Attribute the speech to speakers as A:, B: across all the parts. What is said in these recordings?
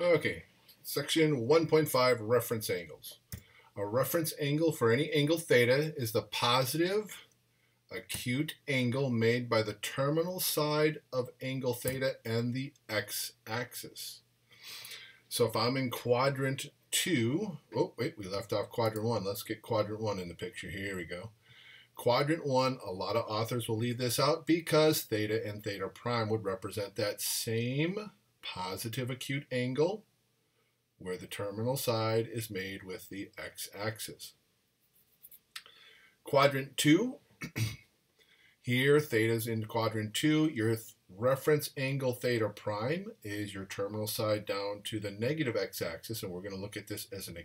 A: Okay, section 1.5, reference angles. A reference angle for any angle theta is the positive acute angle made by the terminal side of angle theta and the x-axis. So if I'm in quadrant 2, oh wait, we left off quadrant 1. Let's get quadrant 1 in the picture. Here we go. Quadrant 1, a lot of authors will leave this out because theta and theta prime would represent that same positive acute angle where the terminal side is made with the x-axis. Quadrant 2, here theta's in quadrant 2. Your reference angle theta prime is your terminal side down to the negative x-axis, and we're going to look at this as an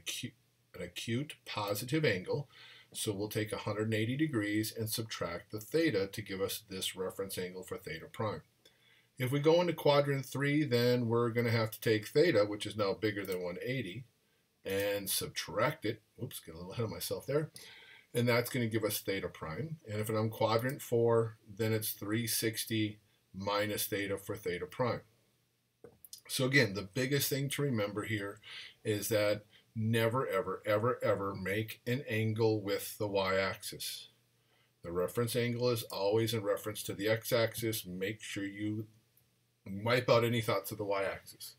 A: acute positive angle. So we'll take 180 degrees and subtract the theta to give us this reference angle for theta prime. If we go into quadrant 3, then we're going to have to take theta, which is now bigger than 180, and subtract it. Oops, get a little ahead of myself there. And that's going to give us theta prime. And if I'm quadrant 4, then it's 360 minus theta for theta prime. So again, the biggest thing to remember here is that never, ever, ever, ever make an angle with the y-axis. The reference angle is always in reference to the x-axis. Make sure you wipe out any thoughts of the y-axis.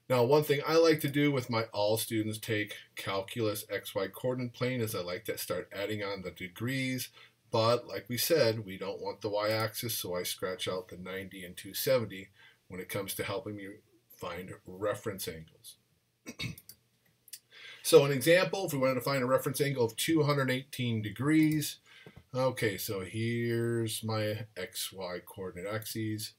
A: Now, one thing I like to do with my all students take calculus xy coordinate plane is I like to start adding on the degrees, but like we said, we don't want the y-axis, so I scratch out the 90 and 270 when it comes to helping me find reference angles. So an example, if we wanted to find a reference angle of 218 degrees, okay, so here's my xy coordinate axes.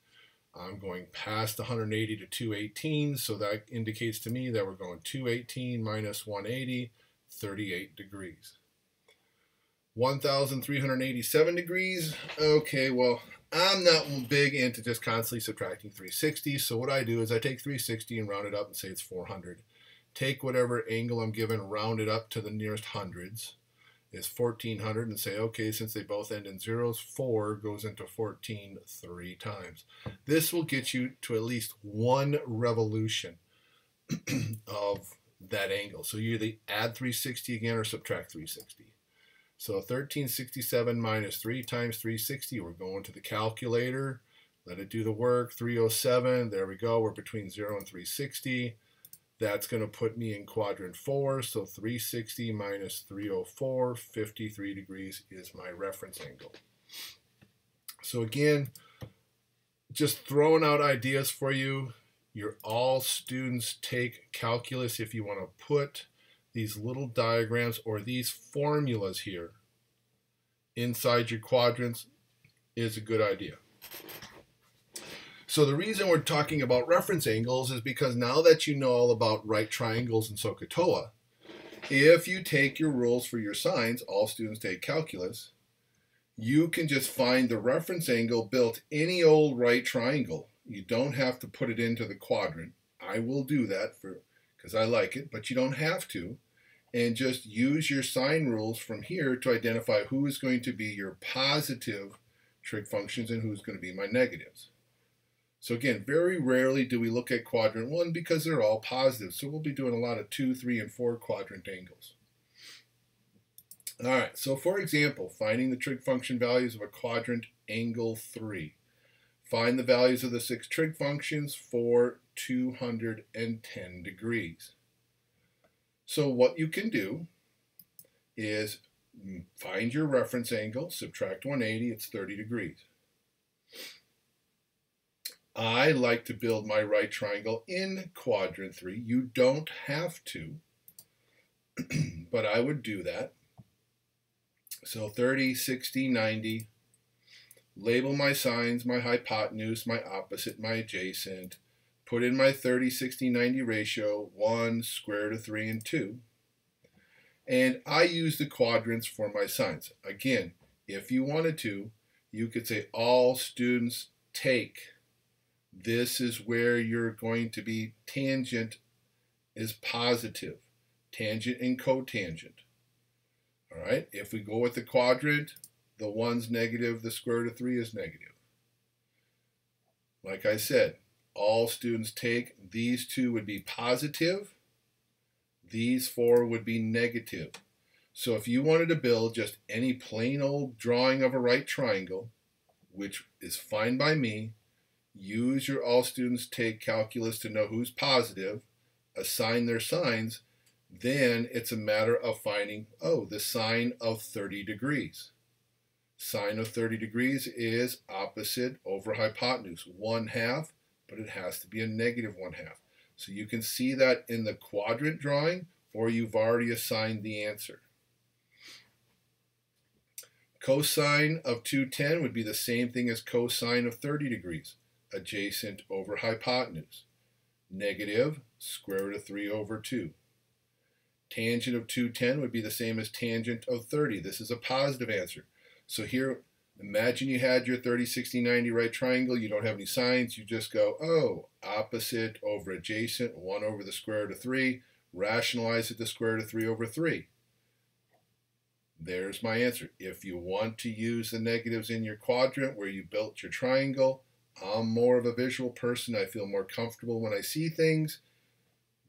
A: I'm going past 180 to 218, so that indicates to me that we're going 218 minus 180, 38 degrees. 1,387 degrees. Okay, well, I'm not big into just constantly subtracting 360, so what I do is I take 360 and round it up and say it's 400. Take whatever angle I'm given, round it up to the nearest hundreds. Is 1400 and say, okay, since they both end in zeros, 4 goes into 14 3 times. This will get you to at least one revolution of that angle. So you either add 360 again or subtract 360. So 1367 minus 3 times 360, we're going to the calculator. Let it do the work. 307, there we go. We're between 0 and 360. That's going to put me in quadrant 4, so 360 minus 304, 53 degrees is my reference angle. So again, just throwing out ideas for you. You're all students take calculus if you want to put these little diagrams or these formulas here inside your quadrants is a good idea. So the reason we're talking about reference angles is because now that you know all about right triangles and SOHCAHTOA, if you take your rules for your sines, all students take calculus, you can just find the reference angle built any old right triangle. You don't have to put it into the quadrant. I will do that because I like it, but you don't have to. And just use your sine rules from here to identify who is going to be your positive trig functions and who's going to be my negatives. So again, very rarely do we look at quadrant 1 because they're all positive. So we'll be doing a lot of 2, 3, and 4 quadrant angles. All right, so for example, finding the trig function values of a quadrant angle 3. Find the values of the 6 trig functions for 210 degrees. So what you can do is find your reference angle, subtract 180, it's 30 degrees. I like to build my right triangle in quadrant 3. You don't have to, but I would do that. So 30, 60, 90. Label my sines, my hypotenuse, my opposite, my adjacent. Put in my 30, 60, 90 ratio, 1, square root of 3, and 2. And I use the quadrants for my sines. Again, if you wanted to, you could say all students take. This is where you're going to be tangent is positive, tangent and cotangent. All right, if we go with the quadrant, the 1's negative, the square root of 3 is negative. Like I said, all students take, these 2 would be positive, these 4 would be negative. So if you wanted to build just any plain old drawing of a right triangle, which is fine by me, use your all students take calculus to know who's positive, assign their signs, then it's a matter of finding, oh, the sine of 30 degrees. Sine of 30 degrees is opposite over hypotenuse, 1/2, but it has to be a negative 1/2. So you can see that in the quadrant drawing, or you've already assigned the answer. Cosine of 210 would be the same thing as cosine of 30 degrees, adjacent over hypotenuse. Negative square root of 3 over 2. Tangent of 210 would be the same as tangent of 30. This is a positive answer. So here, imagine you had your 30, 60, 90 right triangle. You don't have any signs. You just go, oh, opposite over adjacent, 1 over the square root of 3. Rationalize it to square root of 3 over 3. There's my answer. If you want to use the negatives in your quadrant where you built your triangle, I'm more of a visual person. I feel more comfortable when I see things.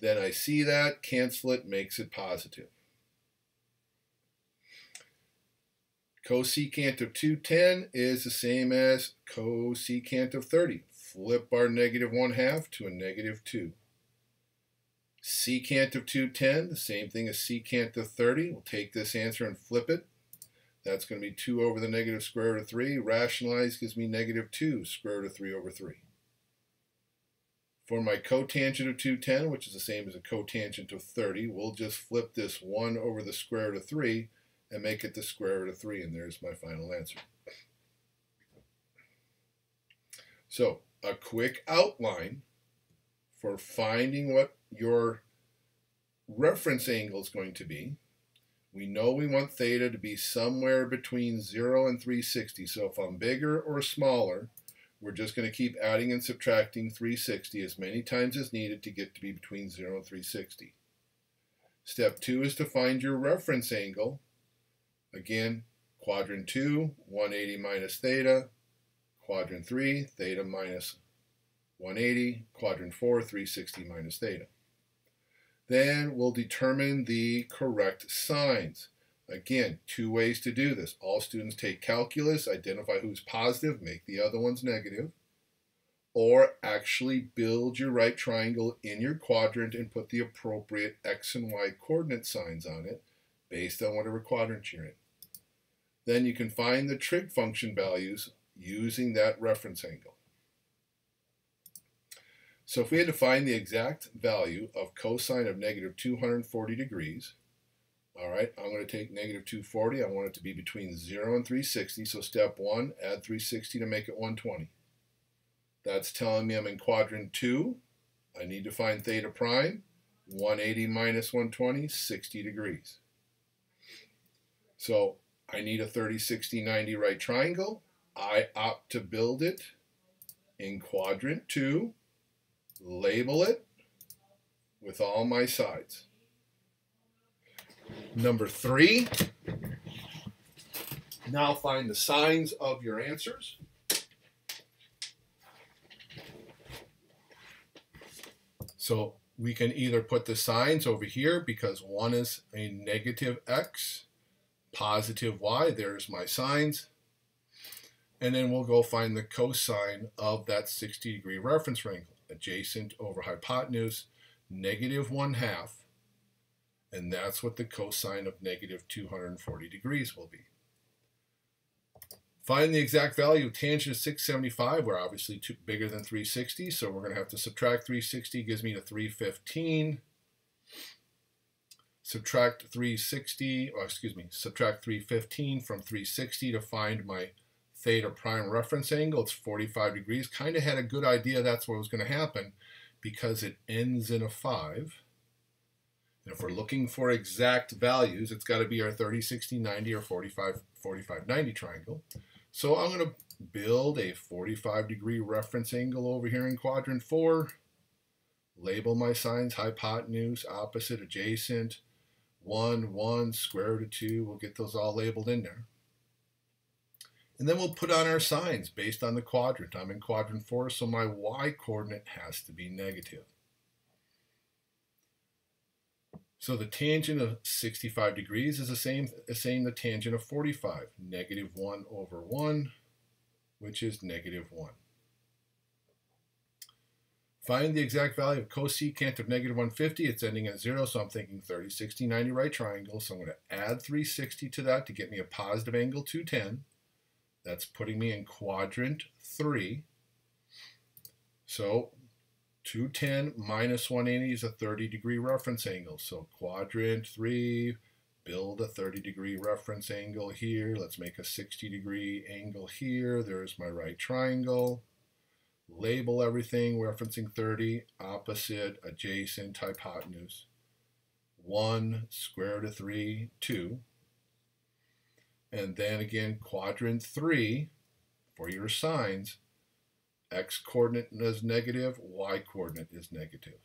A: Then I see that, cancel it, makes it positive. Cosecant of 210 is the same as cosecant of 30. Flip our negative 1/2 to a negative 2. Secant of 210, the same thing as secant of 30. We'll take this answer and flip it. That's going to be 2 over the negative square root of 3. Rationalize gives me negative 2 square root of 3 over 3. For my cotangent of 210, which is the same as a cotangent of 30, we'll just flip this 1 over the square root of 3 and make it the square root of 3, and there's my final answer. So, a quick outline for finding what your reference angle is going to be. We know we want theta to be somewhere between 0 and 360. So if I'm bigger or smaller, we're just going to keep adding and subtracting 360 as many times as needed to get to be between 0 and 360. Step 2 is to find your reference angle. Again, quadrant 2, 180 minus theta. Quadrant 3, theta minus 180. Quadrant 4, 360 minus theta. Then we'll determine the correct signs. Again, 2 ways to do this. All students take calculus, identify who's positive, make the other ones negative, or actually build your right triangle in your quadrant and put the appropriate x and y coordinate signs on it based on whatever quadrant you're in. Then you can find the trig function values using that reference angle. So if we had to find the exact value of cosine of negative 240 degrees, all right, I'm going to take negative 240. I want it to be between 0 and 360. So step 1, add 360 to make it 120. That's telling me I'm in quadrant 2. I need to find theta prime. 180 minus 120, 60 degrees. So I need a 30, 60, 90 right triangle. I opt to build it in quadrant 2. Label it with all my sides. Number 3, now find the signs of your answers. So we can either put the signs over here because one is a negative x, positive y, there's my signs. And then we'll go find the cosine of that 60-degree reference angle. Adjacent over hypotenuse, negative 1/2, and that's what the cosine of negative 240 degrees will be. Find the exact value of tangent of 675. We're obviously bigger than 360, so we're going to have to subtract 360, gives me the 315. Subtract 315 from 360 to find my theta prime reference angle. It's 45 degrees. Kind of had a good idea that's what was going to happen because it ends in a 5. And if we're looking for exact values, it's got to be our 30, 60, 90 or 45, 90 triangle. So I'm going to build a 45-degree reference angle over here in quadrant 4. Label my signs, hypotenuse, opposite, adjacent, 1, 1, square root of 2. We'll get those all labeled in there. And then we'll put on our signs based on the quadrant. I'm in quadrant 4, so my y-coordinate has to be negative. So the tangent of 65 degrees is the same as saying the tangent of 45. Negative 1 over 1, which is negative 1. Find the exact value of cosecant of negative 150. It's ending at 0, so I'm thinking 30, 60, 90 right triangle. So I'm going to add 360 to that to get me a positive angle 210. That's putting me in quadrant 3. So 210 minus 180 is a 30-degree reference angle. So quadrant 3, build a 30-degree reference angle here. Let's make a 60-degree angle here. There's my right triangle. Label everything referencing 30, opposite, adjacent, hypotenuse. 1, square root of 3, 2. And then again, quadrant 3, for your signs, x-coordinate is negative, y-coordinate is negative.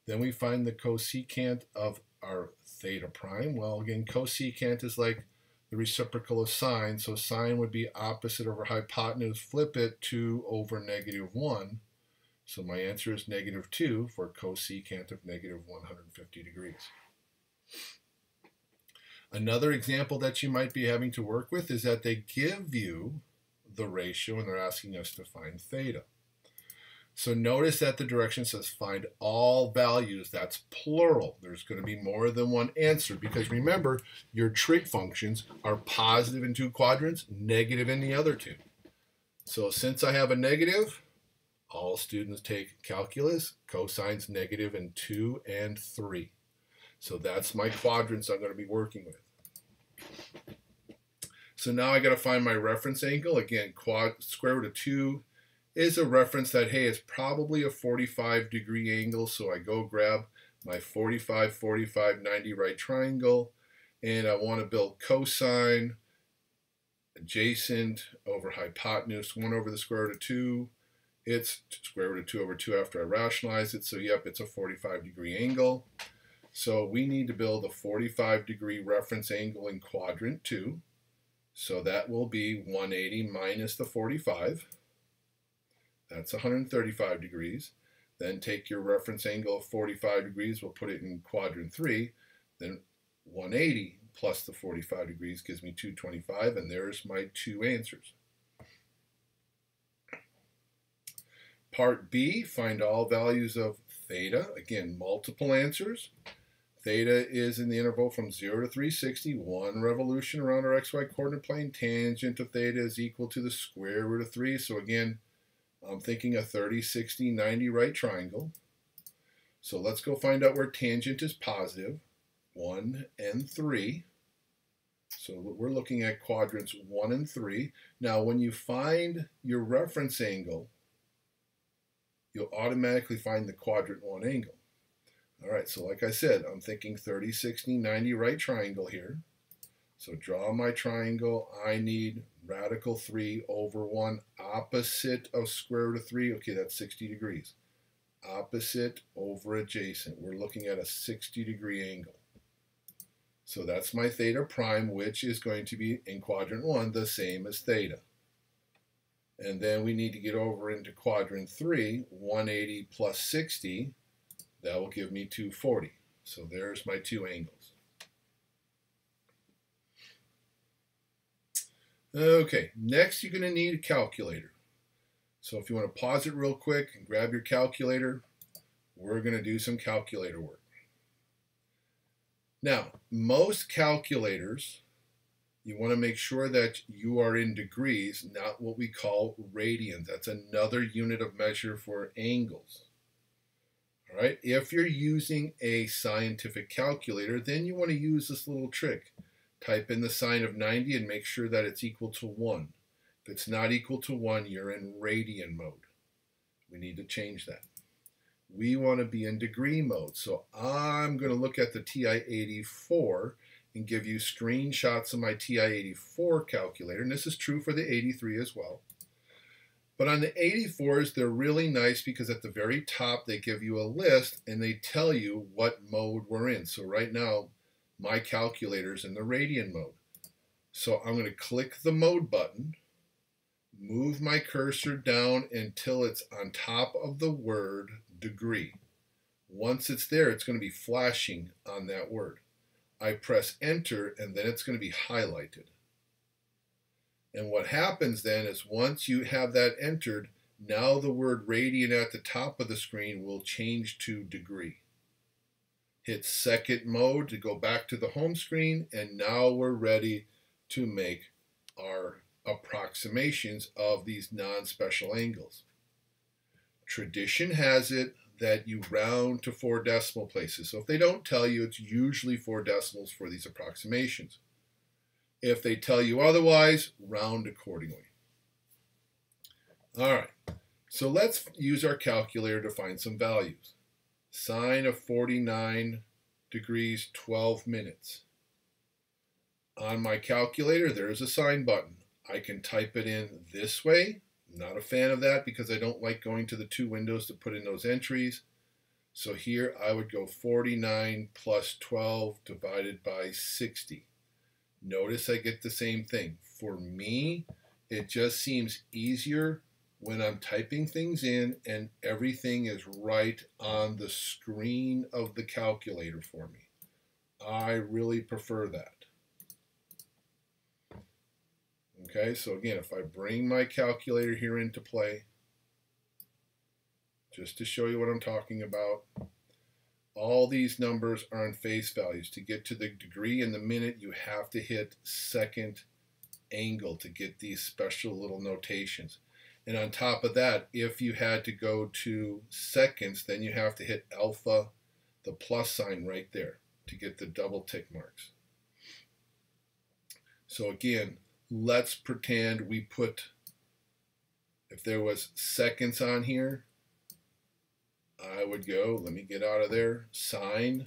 A: Then we find the cosecant of our theta prime. Well, again, cosecant is like the reciprocal of sine, so sine would be opposite over hypotenuse. Flip it, 2 over negative 1. So my answer is negative 2 for cosecant of negative 150 degrees. Another example that you might be having to work with is that they give you the ratio and they're asking us to find theta. So notice that the direction says find all values. That's plural. There's going to be more than one answer because remember, your trig functions are positive in 2 quadrants, negative in the other 2. So since I have a negative, all students take calculus, cosines negative in 2 and 3. So that's my quadrants I'm going to be working with. So now I got to find my reference angle. Again, square root of 2 is a reference that, hey, it's probably a 45-degree angle. So I go grab my 45, 45, 90 right triangle, and I want to build cosine adjacent over hypotenuse, 1 over the square root of 2. It's square root of 2 over 2 after I rationalize it. So yep, it's a 45-degree angle. So we need to build a 45-degree reference angle in quadrant 2. So that will be 180 minus the 45. That's 135 degrees. Then take your reference angle of 45 degrees. We'll put it in quadrant 3. Then 180 plus the 45 degrees gives me 225. And there's my 2 answers. Part B, find all values of theta. Again, multiple answers. Theta is in the interval from 0 to 360, 1 revolution around our xy coordinate plane. Tangent of theta is equal to the square root of 3. So again, I'm thinking a 30, 60, 90 right triangle. So let's go find out where tangent is positive, 1 and 3. So we're looking at quadrants 1 and 3. Now when you find your reference angle, you'll automatically find the quadrant 1 angle. All right, so like I said, I'm thinking 30, 60, 90 right triangle here. So draw my triangle. I need radical 3 over 1 opposite of square root of 3. Okay, that's 60 degrees. Opposite over adjacent. We're looking at a 60-degree angle. So that's my theta prime, which is going to be in quadrant 1 the same as theta. And then we need to get over into quadrant 3, 180 plus 60. That will give me 240. So there's my 2 angles. Okay, next you're going to need a calculator. So if you want to pause it real quick and grab your calculator, we're going to do some calculator work. Now, most calculators, you want to make sure that you are in degrees, not what we call radians. That's another unit of measure for angles. All right, if you're using a scientific calculator, then you want to use this little trick. Type in the sine of 90 and make sure that it's equal to 1. If it's not equal to 1, you're in radian mode. We need to change that. We want to be in degree mode. So I'm going to look at the TI-84 and give you screenshots of my TI-84 calculator. And this is true for the 83 as well. But on the 84s, they're really nice because at the very top, they give you a list and they tell you what mode we're in. So right now, my calculator's in the radian mode. So I'm going to click the mode button, move my cursor down until it's on top of the word degree. Once it's there, it's going to be flashing on that word. I press enter and then it's going to be highlighted. And what happens then is once you have that entered, now the word radian at the top of the screen will change to degree. Hit second mode to go back to the home screen, and now we're ready to make our approximations of these non-special angles. Tradition has it that you round to 4 decimal places. So if they don't tell you, it's usually 4 decimals for these approximations. If they tell you otherwise, round accordingly. All right, so let's use our calculator to find some values. Sine of 49 degrees, 12 minutes. On my calculator, there's a sine button. I can type it in this way. I'm not a fan of that because I don't like going to the 2 windows to put in those entries. So here I would go 49 plus 12 divided by 60. Notice I get the same thing. For me, it just seems easier when I'm typing things in and everything is right on the screen of the calculator for me. I really prefer that. Okay, so again, if I bring my calculator here into play, just to show you what I'm talking about, all these numbers are in face values. To get to the degree and the minute, you have to hit second angle to get these special little notations. And on top of that, if you had to go to seconds, then you have to hit alpha, the plus sign right there, to get the double tick marks. So again, let's pretend we put, if there was seconds on here, I would go, let me get out of there, sine,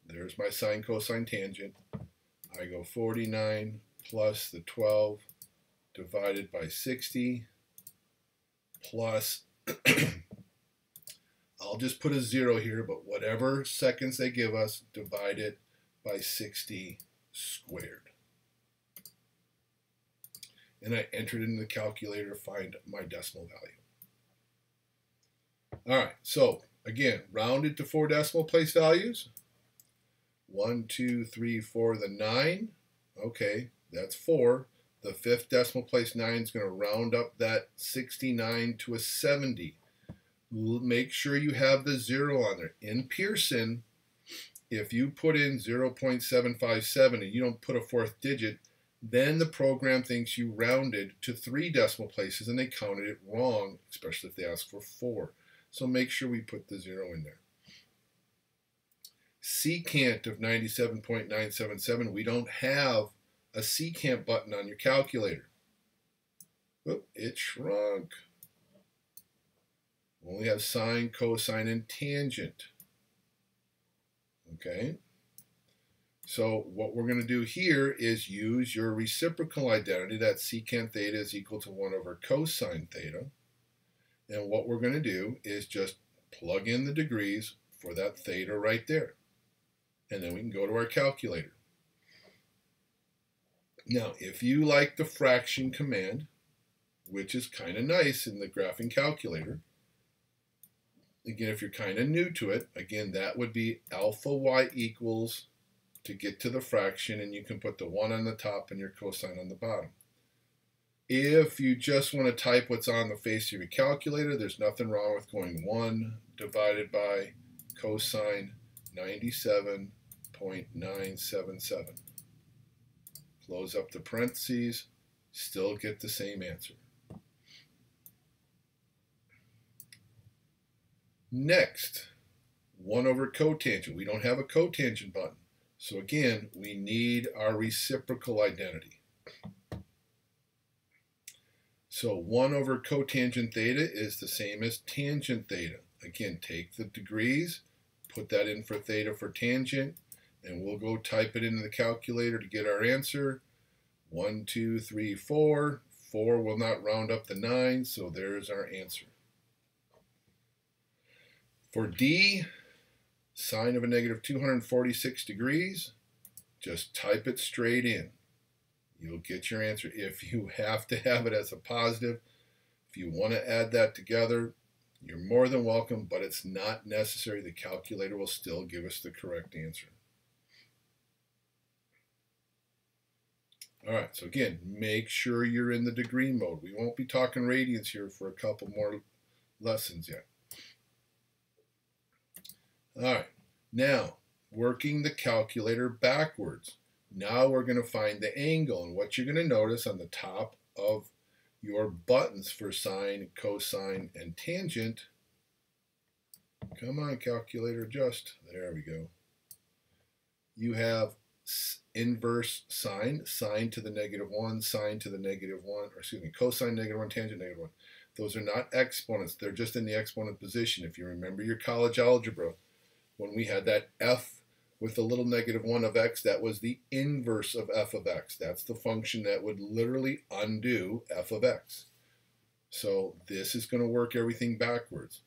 A: there's my sine, cosine, tangent. I go 49 plus the 12 divided by 60 plus, I'll just put a 0 here, but whatever seconds they give us, divide it by 60 squared. And I entered in the calculator to find my decimal value. All right, so again, rounded to 4 decimal place values. 1, 2, 3, 4, the 9. Okay, that's 4. The 5th decimal place 9 is going to round up that 69 to a 70. Make sure you have the 0 on there. In Pearson, if you put in 0.757 and you don't put a 4th digit, then the program thinks you rounded to 3 decimal places and they counted it wrong, especially if they ask for 4. So make sure we put the 0 in there. Secant of 97.977, we don't have a secant button on your calculator. Oop, it shrunk. We only have sine, cosine, and tangent. Okay. So what we're going to do here is use your reciprocal identity, that secant theta is equal to 1 over cosine theta. And what we're going to do is just plug in the degrees for that theta right there. And then we can go to our calculator. Now, if you like the fraction command, which is kind of nice in the graphing calculator, again, if you're kind of new to it, again, that would be alpha y equals to get to the fraction, and you can put the 1 on the top and your cosine on the bottom. If you just want to type what's on the face of your calculator, there's nothing wrong with going 1 divided by cosine 97.977. Close up the parentheses, still get the same answer. Next, 1 over cotangent. We don't have a cotangent button. So again, we need our reciprocal identity. So 1 over cotangent theta is the same as tangent theta. Again, take the degrees, put that in for theta for tangent, and we'll go type it into the calculator to get our answer. 1, 2, 3, 4. 4 will not round up to 9, so there's our answer. For D, sine of a negative 246 degrees, just type it straight in. you'll get your answer. If you have to have it as a positive, if you want to add that together, you're more than welcome, but it's not necessary. The calculator will still give us the correct answer. All right, so again, make sure you're in the degree mode. We won't be talking radians here for a couple more lessons yet. All right, now working the calculator backwards. Now we're going to find the angle, and what you're going to notice on the top of your buttons for sine, cosine, and tangent. Come on, calculator, adjust. There we go. You have inverse sine, sine to the -1, sine to the -1, or excuse me, cosine -1, tangent -1. Those are not exponents. They're just in the exponent position. If you remember your college algebra, when we had that f with the little -1 of x, that was the inverse of f of x. That's the function that would literally undo f of x. So this is going to work everything backwards.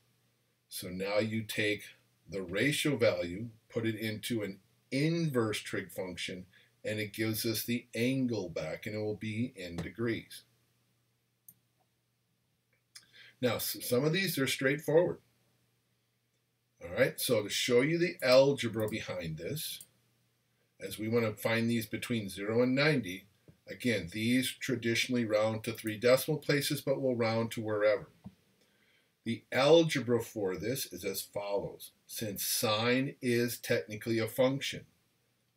A: So now you take the ratio value, put it into an inverse trig function, and it gives us the angle back, and it will be in degrees. Now, some of these are straightforward. All right, so to show you the algebra behind this, as we want to find these between 0 and 90, again, these traditionally round to 3 decimal places, but will round to wherever. The algebra for this is as follows. Since sine is technically a function,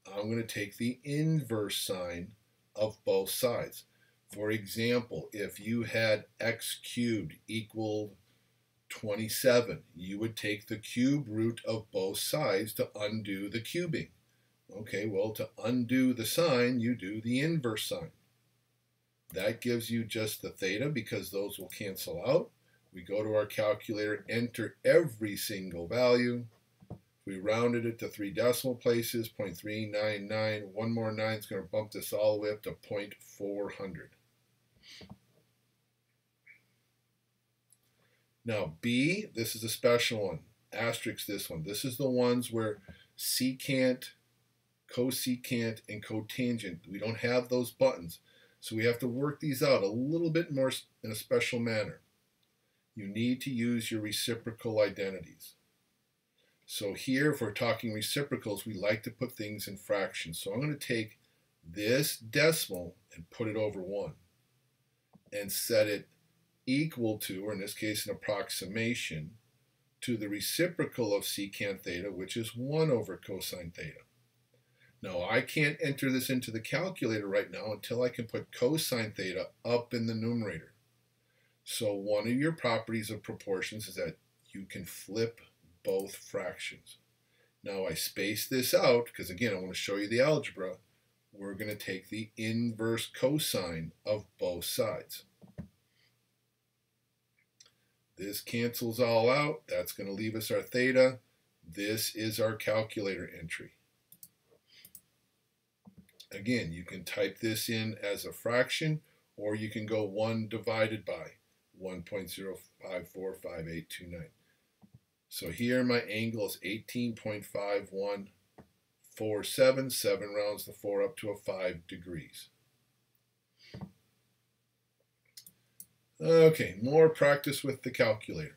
A: I'm going to take the inverse sine of both sides. For example, if you had x cubed equaled 27, you would take the cube root of both sides to undo the cubing. Okay, well, to undo the sine, you do the inverse sine. That gives you just the theta because those will cancel out. We go to our calculator, enter every single value. We rounded it to 3 decimal places, 0.399. One more 9 is going to bump this all the way up to 0.400. Now B, this is a special one. Asterisk this one. This is the ones where secant, cosecant, and cotangent, we don't have those buttons. So we have to work these out a little bit more in a special manner. You need to use your reciprocal identities. So here, if we're talking reciprocals, we like to put things in fractions. So I'm going to take this decimal and put it over 1 and set it equal to, or in this case an approximation, to the reciprocal of secant theta, which is 1 over cosine theta. Now I can't enter this into the calculator right now until I can put cosine theta up in the numerator. So one of your properties of proportions is that you can flip both fractions. Now I space this out because again I want to show you the algebra. We're going to take the inverse cosine of both sides. This cancels all out. That's going to leave us our theta. This is our calculator entry. Again, you can type this in as a fraction, or you can go 1 divided by 1.054589. So here my angle is 18.5147. 7 rounds the 4 up to a 5 degrees. Okay, more practice with the calculator.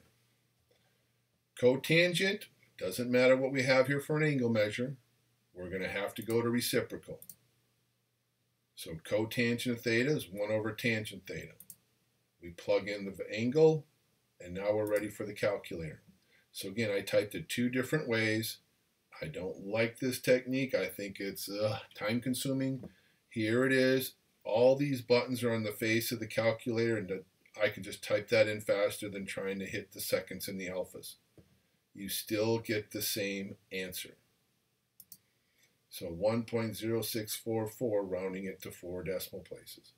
A: Cotangent, doesn't matter what we have here for an angle measure. We're going to have to go to reciprocal. So cotangent of theta is 1 over tangent theta. We plug in the angle, and now we're ready for the calculator. So again, I typed it 2 different ways. I don't like this technique. I think it's time-consuming. Here it is. All these buttons are on the face of the calculator, and I can just type that in faster than trying to hit the seconds and the alphas. You still get the same answer. So 1.0644, rounding it to 4 decimal places.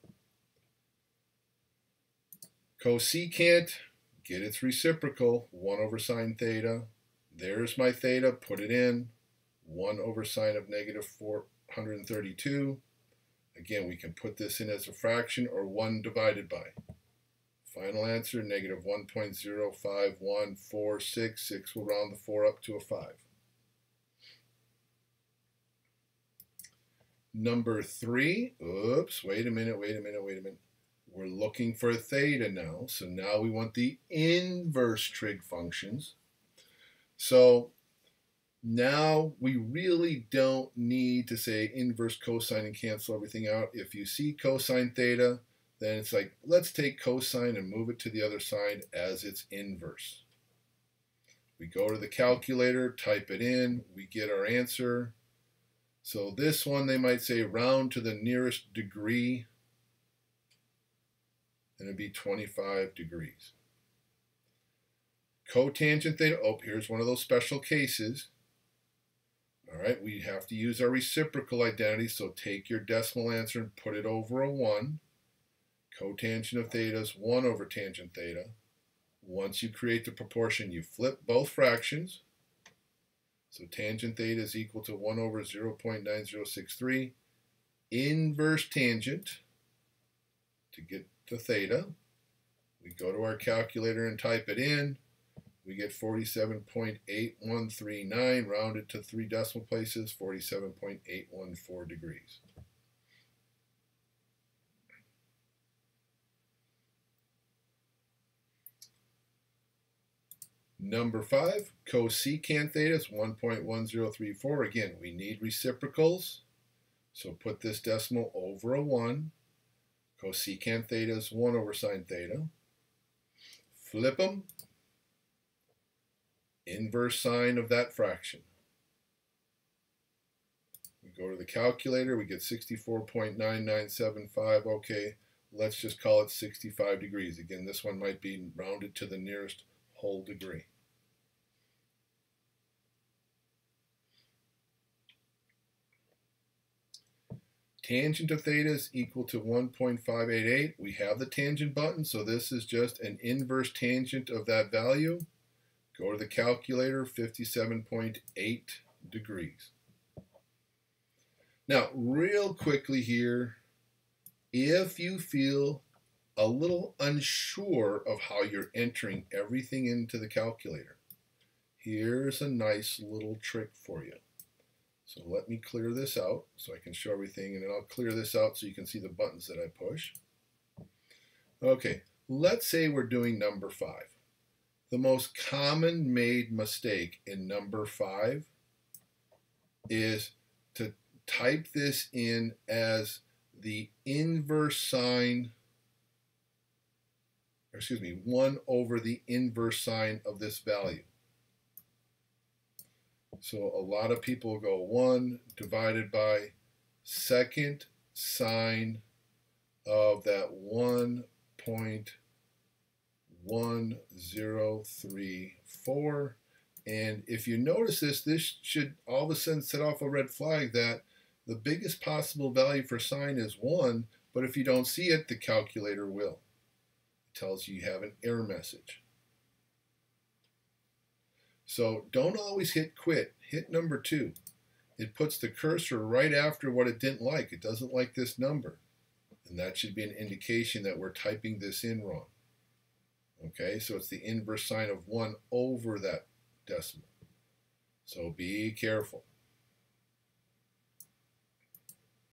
A: Cosecant, get its reciprocal, 1 over sine theta. There's my theta, put it in. 1 over sine of -432. Again, we can put this in as a fraction or 1 divided by. Final answer, -1.051466. We'll round the 4 up to a 5. Number 3, oops, wait a minute. We're looking for theta now. So now we want the inverse trig functions. So now we really don't need to say inverse cosine and cancel everything out. If you see cosine theta, then it's like, let's take cosine and move it to the other side as its inverse. We go to the calculator, type it in, we get our answer. So this one, they might say round to the nearest degree, and it'd be 25 degrees. Cotangent theta, oh, here's one of those special cases. All right, we have to use our reciprocal identity, so take your decimal answer and put it over a 1. Cotangent of theta is 1 over tangent theta. Once you create the proportion, you flip both fractions. So tangent theta is equal to 1 over 0.9063. Inverse tangent, to get the theta, we go to our calculator and type it in. We get 47.8139, rounded to 3 decimal places, 47.814 degrees. Number 5, cosecant theta is 1.1034. Again, we need reciprocals, so put this decimal over a 1. Cosecant theta is 1 over sine theta. Flip them. Inverse sine of that fraction. We go to the calculator, we get 64.9975. Okay, let's just call it 65 degrees. Again, this one might be rounded to the nearest whole degree. Tangent of theta is equal to 1.588. We have the tangent button, so this is just an inverse tangent of that value. Go to the calculator, 57.8 degrees. Now, real quickly here, if you feel a little unsure of how you're entering everything into the calculator, here's a nice little trick for you. So let me clear this out so I can show everything, and then I'll clear this out so you can see the buttons that I push. Okay, let's say we're doing number 5. The most common made mistake in number 5 is to type this in as the inverse sine, 1 over the inverse sine of this value. So a lot of people go 1 divided by second sine of that 1.1034. And if you notice this should all of a sudden set off a red flag that the biggest possible value for sine is 1, but if you don't see it, the calculator will. It tells you you have an error message. So don't always hit quit. Hit number 2. It puts the cursor right after what it didn't like. It doesn't like this number. And that should be an indication that we're typing this in wrong. Okay, so it's the inverse sine of 1 over that decimal. So be careful.